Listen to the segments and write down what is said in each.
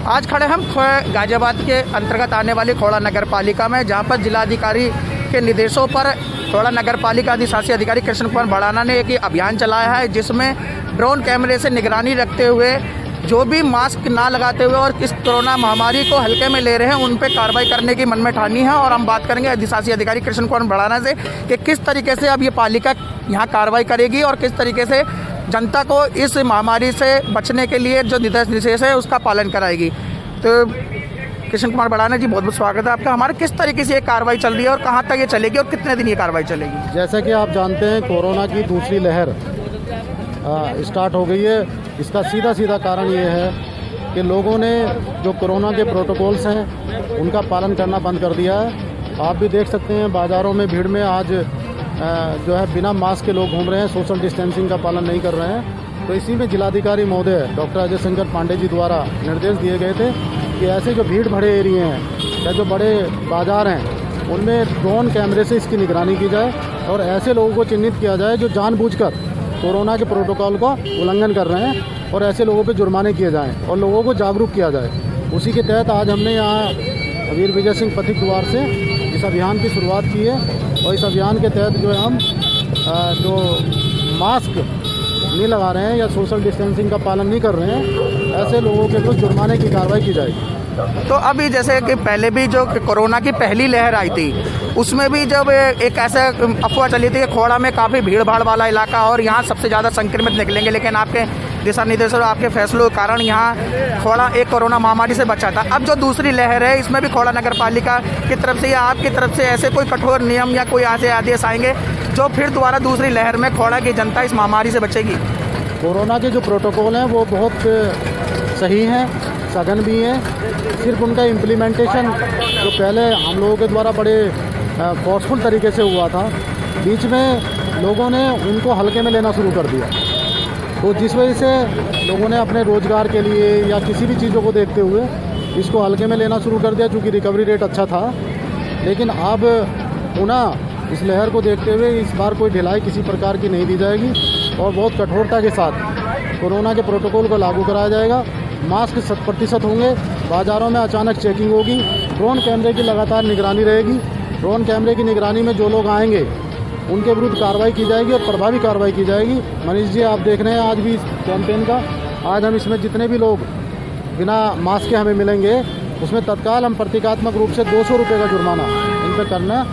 आज खड़े हम गाजियाबाद के अंतर्गत आने वाली खोड़ा नगर पालिका में, जहां पर जिलाधिकारी के निर्देशों पर खोड़ा नगर पालिका अधिशासी अधिकारी कृष्ण कुमार भड़ाना ने एक अभियान चलाया है, जिसमें ड्रोन कैमरे से निगरानी रखते हुए जो भी मास्क ना लगाते हुए और इस कोरोना महामारी को हल्के में ले रहे हैं उन पे कार्रवाई करने की मन में ठानी है। और हम बात करेंगे अधिशासी अधिकारी कृष्ण कुमार भड़ाना से कि किस तरीके से अब ये पालिका यहाँ कार्रवाई करेगी और किस तरीके से जनता को इस महामारी से बचने के लिए जो निर्देश है उसका पालन कराएगी। तो कृष्ण कुमार भड़ाना जी, बहुत बहुत स्वागत है आपका। हमारे किस तरीके से ये कार्रवाई चल रही है और कहाँ तक ये चलेगी और कितने दिन ये कार्रवाई चलेगी? जैसा कि आप जानते हैं, कोरोना की दूसरी लहर स्टार्ट हो गई है। इसका सीधा कारण ये है कि लोगों ने जो कोरोना के प्रोटोकॉल्स हैं उनका पालन करना बंद कर दिया है। आप भी देख सकते हैं, बाज़ारों में भीड़ में आज जो है बिना मास्क के लोग घूम रहे हैं, सोशल डिस्टेंसिंग का पालन नहीं कर रहे हैं। तो इसी में जिलाधिकारी महोदय डॉक्टर अजय शंकर पांडे जी द्वारा निर्देश दिए गए थे कि ऐसे जो भीड़ भरे एरिए हैं या जो बड़े बाज़ार हैं उनमें ड्रोन कैमरे से इसकी निगरानी की जाए और ऐसे लोगों को चिन्हित किया जाए जो जानबूझकर कोरोना के प्रोटोकॉल का उल्लंघन कर रहे हैं और ऐसे लोगों पे जुर्माने किए जाएं और लोगों को जागरूक किया जाए। उसी के तहत आज हमने यहाँ वीर विजय सिंह पथिक द्वार से इस अभियान की शुरुआत की है। और इस अभियान के तहत जो है हम जो मास्क नहीं लगा रहे हैं या सोशल डिस्टेंसिंग का पालन नहीं कर रहे हैं, ऐसे लोगों के ऊपर जुर्माने की कार्रवाई की जाएगी। तो अभी जैसे कि पहले भी जो कोरोना की पहली लहर आई थी उसमें भी जब एक ऐसा अफवाह चली थी कि खोड़ा में काफ़ी भीड़ भाड़ वाला इलाका और यहाँ सबसे ज़्यादा संक्रमित निकलेंगे, लेकिन आपके दिशा निर्देशों और आपके फैसलों के कारण यहाँ खोड़ा एक कोरोना महामारी से बचा था। अब जो दूसरी लहर है इसमें भी खोड़ा नगर पालिका की तरफ से या आपकी तरफ से ऐसे कोई कठोर नियम या कोई ऐसे आदेश आएंगे जो फिर दोबारा दूसरी लहर में खोड़ा की जनता इस महामारी से बचेगी? कोरोना के जो प्रोटोकॉल हैं वो बहुत सही हैं, सघन भी हैं। सिर्फ उनका इम्प्लीमेंटेशन जो पहले हम लोगों के द्वारा बड़े फोर्सफुल तरीके से हुआ था, बीच में लोगों ने उनको हल्के में लेना शुरू कर दिया। तो जिस वजह से लोगों ने अपने रोज़गार के लिए या किसी भी चीज़ों को देखते हुए इसको हल्के में लेना शुरू कर दिया, चूँकि रिकवरी रेट अच्छा था। लेकिन अब पुनः इस लहर को देखते हुए इस बार कोई ढिलाई किसी प्रकार की नहीं दी जाएगी और बहुत कठोरता के साथ कोरोना के प्रोटोकॉल को लागू कराया जाएगा। मास्क 100% होंगे, बाज़ारों में अचानक चेकिंग होगी, ड्रोन कैमरे की लगातार निगरानी रहेगी। ड्रोन कैमरे की निगरानी में जो लोग आएंगे उनके विरुद्ध कार्रवाई की जाएगी और प्रभावी कार्रवाई की जाएगी। मनीष जी, आप देख रहे हैं आज भी इस कैंपेन का, आज हम इसमें जितने भी लोग बिना मास्क के हमें मिलेंगे उसमें तत्काल हम प्रतीकात्मक रूप से 200 रुपये का जुर्माना इन पर करना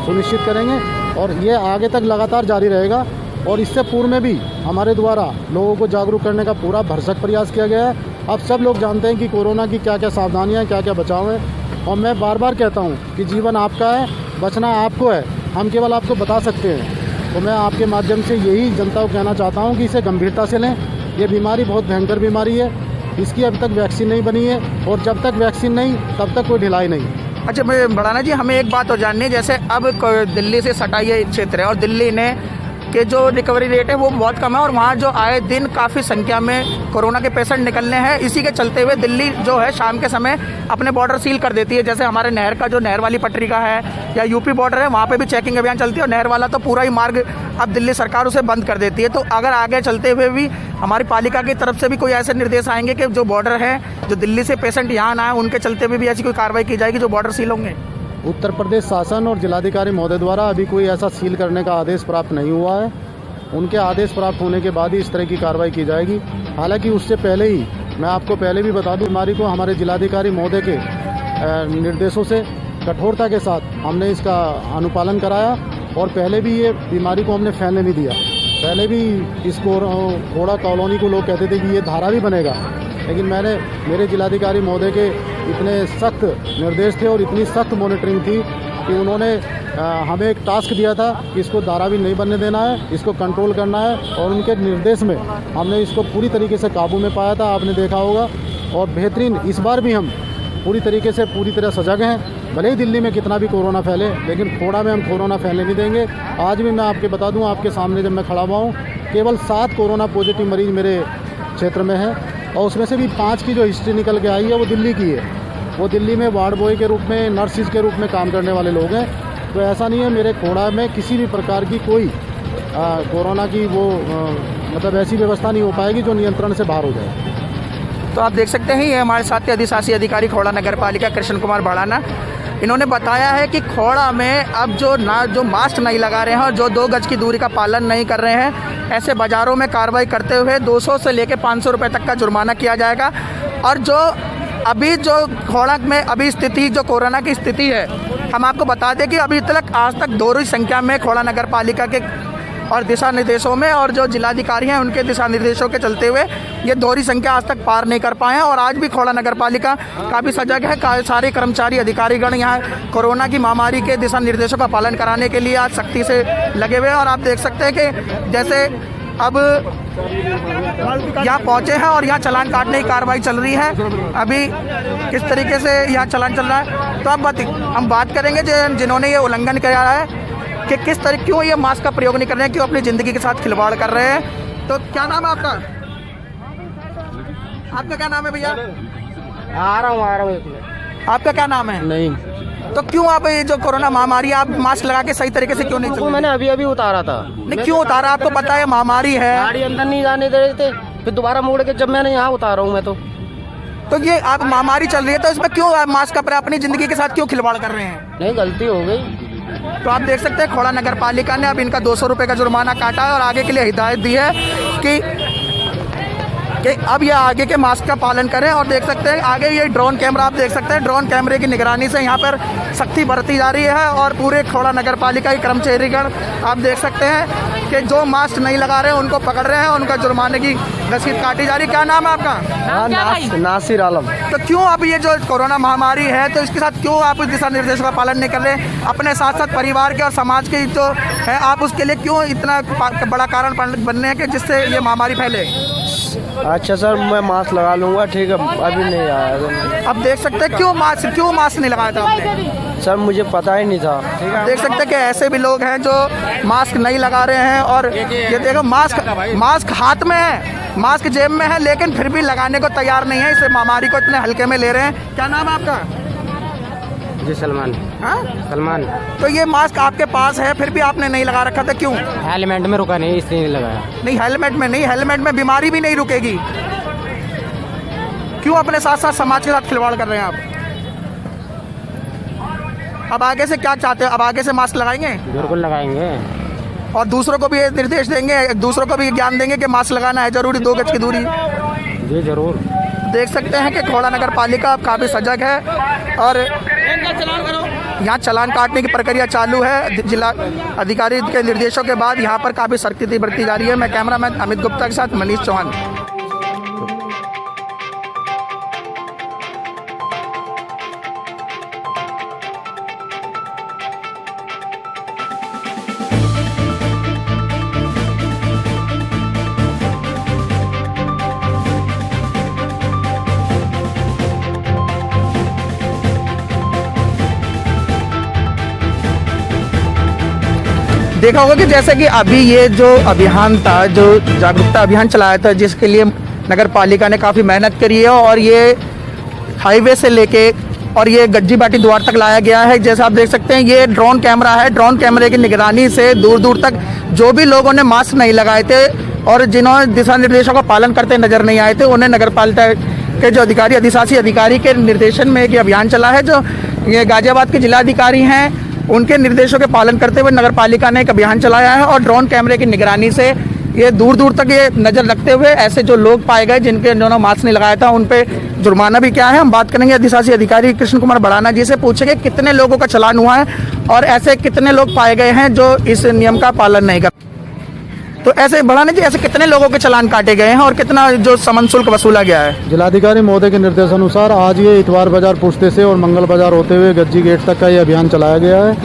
सुनिश्चित करेंगे और ये आगे तक लगातार जारी रहेगा। और इससे पूर्व में भी हमारे द्वारा लोगों को जागरूक करने का पूरा भरसक प्रयास किया गया है। अब सब लोग जानते हैं कि कोरोना की क्या क्या सावधानियां, क्या क्या बचाव है। और मैं बार बार कहता हूं कि जीवन आपका है, बचना आपको है, हम केवल आपको बता सकते हैं। तो मैं आपके माध्यम से यही जनता को कहना चाहता हूं कि इसे गंभीरता से लें। ये बीमारी बहुत भयंकर बीमारी है, इसकी अभी तक वैक्सीन नहीं बनी है और जब तक वैक्सीन नहीं तब तक कोई ढिलाई नहीं। अच्छा भड़ाना जी, हमें एक बात और जाननी है, जैसे अब दिल्ली से सटा ये क्षेत्र है और दिल्ली ने कि जो रिकवरी रेट है वो बहुत कम है और वहाँ जो आए दिन काफ़ी संख्या में कोरोना के पेशेंट निकलने हैं। इसी के चलते हुए दिल्ली जो है शाम के समय अपने बॉर्डर सील कर देती है। जैसे हमारे नहर का जो नहर वाली पटरी का है या यूपी बॉर्डर है, वहाँ पे भी चेकिंग अभियान चलती है और नहर वाला तो पूरा ही मार्ग अब दिल्ली सरकार उसे बंद कर देती है। तो अगर आगे चलते हुए भी हमारी पालिका की तरफ से भी कोई ऐसे निर्देश आएंगे कि जो बॉर्डर है, जो दिल्ली से पेशेंट यहाँ ना आए, उनके चलते हुए भी ऐसी कोई कार्रवाई की जाएगी जो बॉर्डर सील होंगे? उत्तर प्रदेश शासन और जिलाधिकारी महोदय द्वारा अभी कोई ऐसा सील करने का आदेश प्राप्त नहीं हुआ है। उनके आदेश प्राप्त होने के बाद ही इस तरह की कार्रवाई की जाएगी। हालांकि उससे पहले ही मैं आपको पहले भी बता दूं, बीमारी को हमारे जिलाधिकारी महोदय के निर्देशों से कठोरता के साथ हमने इसका अनुपालन कराया और पहले भी ये बीमारी को हमने फैलने नहीं दिया। पहले भी इसको खोड़ा कॉलोनी को लोग कहते थे कि ये धारा भी बनेगा, लेकिन मेरे जिलाधिकारी महोदय के इतने सख्त निर्देश थे और इतनी सख्त मॉनिटरिंग थी कि उन्होंने हमें एक टास्क दिया था कि इसको धारा भी नहीं बनने देना है, इसको कंट्रोल करना है और उनके निर्देश में हमने इसको पूरी तरीके से काबू में पाया था, आपने देखा होगा। और बेहतरीन इस बार भी हम पूरी तरह सजग हैं। भले ही दिल्ली में कितना भी कोरोना फैले, लेकिन खोड़ा में हम कोरोना फैलने नहीं देंगे। आज भी मैं आपके बता दूं, आपके सामने जब मैं खड़ा हुआ हूँ, केवल 7 कोरोना पॉजिटिव मरीज मेरे क्षेत्र में हैं और उसमें से भी 5 की जो हिस्ट्री निकल के आई है वो दिल्ली की है। वो दिल्ली में वार्ड बॉय के रूप में, नर्सिस के रूप में काम करने वाले लोग हैं। तो ऐसा नहीं है मेरे खोड़ा में किसी भी प्रकार की कोई कोरोना की वो मतलब ऐसी व्यवस्था नहीं हो पाएगी जो नियंत्रण से बाहर हो जाए। तो आप देख सकते हैं ये हमारे साथ के अधिशासी अधिकारी खोड़ा नगर पालिका कृष्ण कुमार भड़ाना, इन्होंने बताया है कि खोड़ा में अब जो मास्क नहीं लगा रहे हैं और जो 2 गज की दूरी का पालन नहीं कर रहे हैं, ऐसे बाज़ारों में कार्रवाई करते हुए 200 से लेकर 500 रुपये तक का जुर्माना किया जाएगा। और जो अभी जो खोड़ा में अभी स्थिति जो कोरोना की स्थिति है, हम आपको बता दें कि अभी तक आज तक दोहरी संख्या में खोड़ा नगर पालिका के और दिशा निर्देशों में और जो जिलाधिकारी हैं उनके दिशा निर्देशों के चलते हुए ये दोहरी संख्या आज तक पार नहीं कर पाए हैं। और आज भी खोड़ा नगर पालिका काफ़ी सजग है। सारे कर्मचारी अधिकारीगण यहाँ कोरोना की महामारी के दिशा निर्देशों का पालन कराने के लिए आज सख्ती से लगे हुए हैं। और आप देख सकते हैं कि जैसे अब यहाँ पहुँचे हैं और यहाँ चालान काटने की कार्रवाई चल रही है। अभी किस तरीके से यहाँ चालान चल रहा है, तो अब हम बात करेंगे जिन्होंने ये उल्लंघन किया है कि किस तरह क्यों ये मास्क का प्रयोग नहीं कर रहे हैं, क्यों अपनी ज़िंदगी के साथ खिलवाड़ कर रहे हैं। तो क्या नाम है आपका? आपका क्या नाम है भैया? आ रहा हूँ एक मिनट। आपका क्या नाम है? नहीं, तो क्यों आप ये जो कोरोना महामारी आप मास्क लगा के सही तरीके से क्यों नहीं चल रहे? मैंने अभी उतारा था। नहीं, क्यों उतारा? आपको पता है महामारी है। गाड़ी अंदर नहीं जाने दे रहे थे, फिर दोबारा मोड़ के जब मैंने यहाँ उतारा हूँ मैं तो ये आप महामारी चल रही है तो इसमें क्यों आप मास्क का अपनी ज़िंदगी के साथ क्यों खिलवाड़ कर रहे हैं? नहीं, गलती हो गई। तो आप देख सकते हैं खोड़ा नगर पालिका ने अब इनका 200 रुपये का जुर्माना काटा है और आगे के लिए हिदायत दी है कि अब ये आगे के मास्क का पालन करें। और देख सकते हैं आगे ये ड्रोन कैमरा आप देख सकते हैं, ड्रोन कैमरे की निगरानी से यहाँ पर सख्ती बरती जा रही है। और पूरे खोड़ा नगर पालिका के कर्मचारीगण आप देख सकते हैं कि जो मास्क नहीं लगा रहे हैं उनको पकड़ रहे हैं, उनका जुर्माने की रसीद काटी जा रही है। क्या नाम है आपका? नासिर आलम। तो क्यों आप ये जो कोरोना महामारी है तो इसके साथ क्यों आप दिशा निर्देशों का पालन नहीं कर रहे? अपने साथ साथ परिवार के और समाज के जो है आप उसके लिए क्यों इतना बड़ा कारण बनने हैं कि जिससे ये महामारी फैले? अच्छा सर, मैं मास्क लगा लूँगा, ठीक है। अभी नहीं आया। अब देख सकते हैं क्यों मास्क नहीं लगाया था आपने? सर मुझे पता ही नहीं था। देख सकते हैं कि ऐसे भी लोग हैं जो मास्क नहीं लगा रहे हैं। और ये देखो मास्क हाथ में है, मास्क जेब में है, लेकिन फिर भी लगाने को तैयार नहीं है। इस महामारी को इतने हल्के में ले रहे हैं। क्या नाम है आपका? जी सलमान। हाँ, सलमान। तो ये मास्क आपके पास है फिर भी आपने नहीं लगा रखा था, क्यों? हेलमेट में रुका नहीं, इसलिए नहीं लगाया। नहीं, हेलमेट में बीमारी भी नहीं रुकेगी। क्यों अपने साथ साथ समाज के साथ खिलवाड़ कर रहे हैं आप? अब आगे से क्या चाहते हैं? अब आगे से मास्क लगाएंगे? बिल्कुल लगाएंगे। और दूसरों को भी ये निर्देश देंगे, दूसरों को भी ज्ञान देंगे कि मास्क लगाना है जरूरी, 2 गज की दूरी। जी जरूर। देख सकते हैं कि खोड़ा नगर पालिका काफ़ी सजग है और यहाँ चालान काटने की प्रक्रिया चालू है। जिला अधिकारी के निर्देशों के बाद यहाँ पर काफ़ी सख्ती बरती जा रही है। मैं कैमरामैन अमित गुप्ता के साथ मनीष चौहान। देखा होगा कि जैसे कि अभी ये जो अभियान था, जो जागरूकता अभियान चलाया था, जिसके लिए नगर पालिका ने काफ़ी मेहनत करी है और ये हाईवे से लेके और ये गज्जी बाटी द्वार तक लाया गया है। जैसे आप देख सकते हैं ये ड्रोन कैमरा है, ड्रोन कैमरे की निगरानी से दूर दूर तक जो भी लोगों ने मास्क नहीं लगाए थे और जिन्होंने दिशा निर्देशों का पालन करते नजर नहीं आए थे, उन्हें नगर पालिका के जो अधिकारी अधिशासी अधिकारी के निर्देशन में एक अभियान चला है। जो ये गाजियाबाद के जिलाधिकारी हैं उनके निर्देशों के पालन करते हुए नगर पालिका ने एक अभियान चलाया है और ड्रोन कैमरे की निगरानी से ये दूर दूर तक ये नज़र रखते हुए ऐसे जो लोग पाए गए जिन्होंने मास्क नहीं लगाया था उन पे जुर्माना भी क्या है। हम बात करेंगे अधिशासी अधिकारी कृष्ण कुमार भड़ाना जी से, पूछेंगे कितने लोगों का चालान हुआ है और ऐसे कितने लोग पाए गए हैं जो इस नियम का पालन नहीं कर। तो ऐसे भड़ाना जी, ऐसे कितने लोगों के चालान काटे गए हैं और कितना जो समन शुल्क वसूला गया है? जिलाधिकारी महोदय के निर्देशानुसार आज ये इतवार बाजार पुश्ते से और मंगल बाजार होते हुए गज्जी गेट तक का ये अभियान चलाया गया है,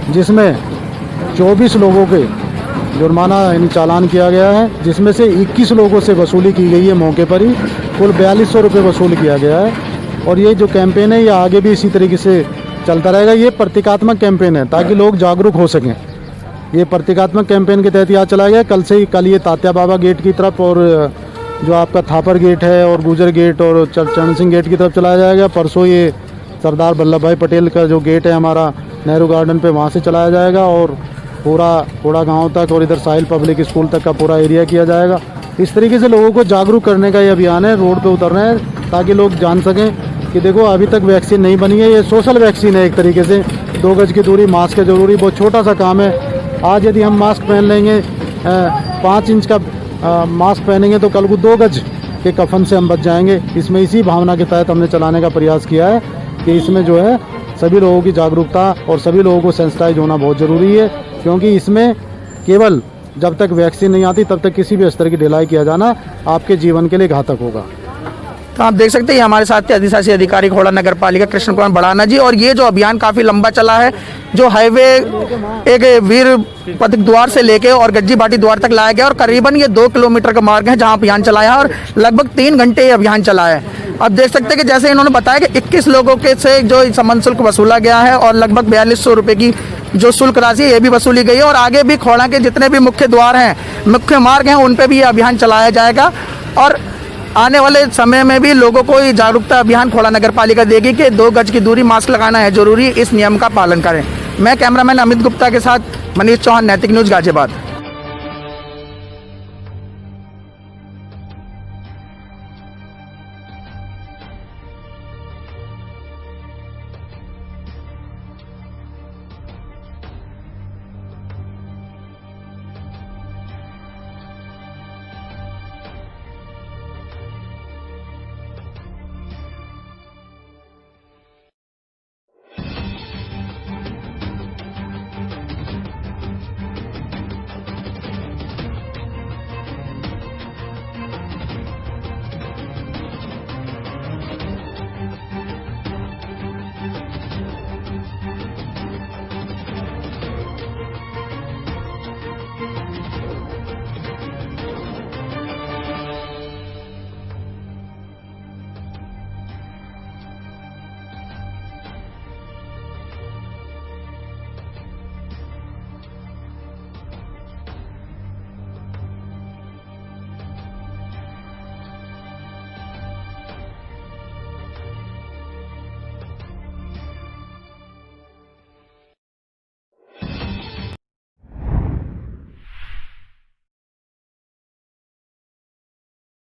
जिसमें 24 लोगों के जुर्माना यानी चालान किया गया है, जिसमें से 21 लोगों से वसूली की गई है मौके पर ही। कुल 4200 रुपये वसूल किया गया है। और ये जो कैंपेन है ये आगे भी इसी तरीके से चलता रहेगा। ये प्रतीकात्मक कैंपेन है ताकि लोग जागरूक हो सकें। ये प्रतीकात्मक कैंपेन के तहत यहाँ चलाया गया। कल ये तात्या बाबा गेट की तरफ और जो आपका थापर गेट है और गुजर गेट और चरण सिंह गेट की तरफ चलाया जाएगा। परसों ये सरदार वल्लभ भाई पटेल का जो गेट है हमारा नेहरू गार्डन पे, वहाँ से चलाया जाएगा और पूरा गांव तक और इधर साहिल पब्लिक स्कूल तक का पूरा एरिया किया जाएगा। इस तरीके से लोगों को जागरूक करने का ये अभियान है, रोड पे उतर रहे हैं ताकि लोग जान सकें कि देखो अभी तक वैक्सीन नहीं बनी है, ये सोशल वैक्सीन है एक तरीके से। 2 गज की दूरी, मास्क है जरूरी, बहुत छोटा सा काम है। आज यदि हम मास्क पहन लेंगे, 5 इंच का मास्क पहनेंगे तो कल को 2 गज के कफन से हम बच जाएंगे। इसमें इसी भावना के तहत हमने चलाने का प्रयास किया है कि इसमें जो है सभी लोगों की जागरूकता और सभी लोगों को सेंसिटाइज होना बहुत ज़रूरी है, क्योंकि इसमें केवल जब तक वैक्सीन नहीं आती तब तक किसी भी स्तर की ढिलाई किया जाना आपके जीवन के लिए घातक होगा। तो आप देख सकते हैं हमारे साथ थे अधिशासी अधिकारी खोड़ा नगर पालिका कृष्ण कुमार बढ़ाना जी। और ये जो अभियान काफ़ी लंबा चला है, जो हाईवे एक वीर पथिक द्वार से लेके और गज्जी बाटी द्वार तक लाया गया और करीबन ये 2 किलोमीटर का मार्ग है जहां अभियान चलाया है और लगभग 3 घंटे ये अभियान चला है। अब देख सकते हैं कि जैसे इन्होंने बताया कि 21 लोगों के से जो समन शुल्क वसूला गया है और लगभग 4200 रुपये की जो शुल्क राशि है ये भी वसूली गई है। और आगे भी खोड़ा के जितने भी मुख्य द्वार हैं, मुख्य मार्ग हैं, उन पे भी ये अभियान चलाया जाएगा। और आने वाले समय में भी लोगों को ये जागरूकता अभियान खोड़ा नगर पालिका देगी कि 2 गज की दूरी, मास्क लगाना है जरूरी, इस नियम का पालन करें। मैं कैमरामैन अमित गुप्ता के साथ मनीष चौहान, नैतिक न्यूज़, गाजियाबाद।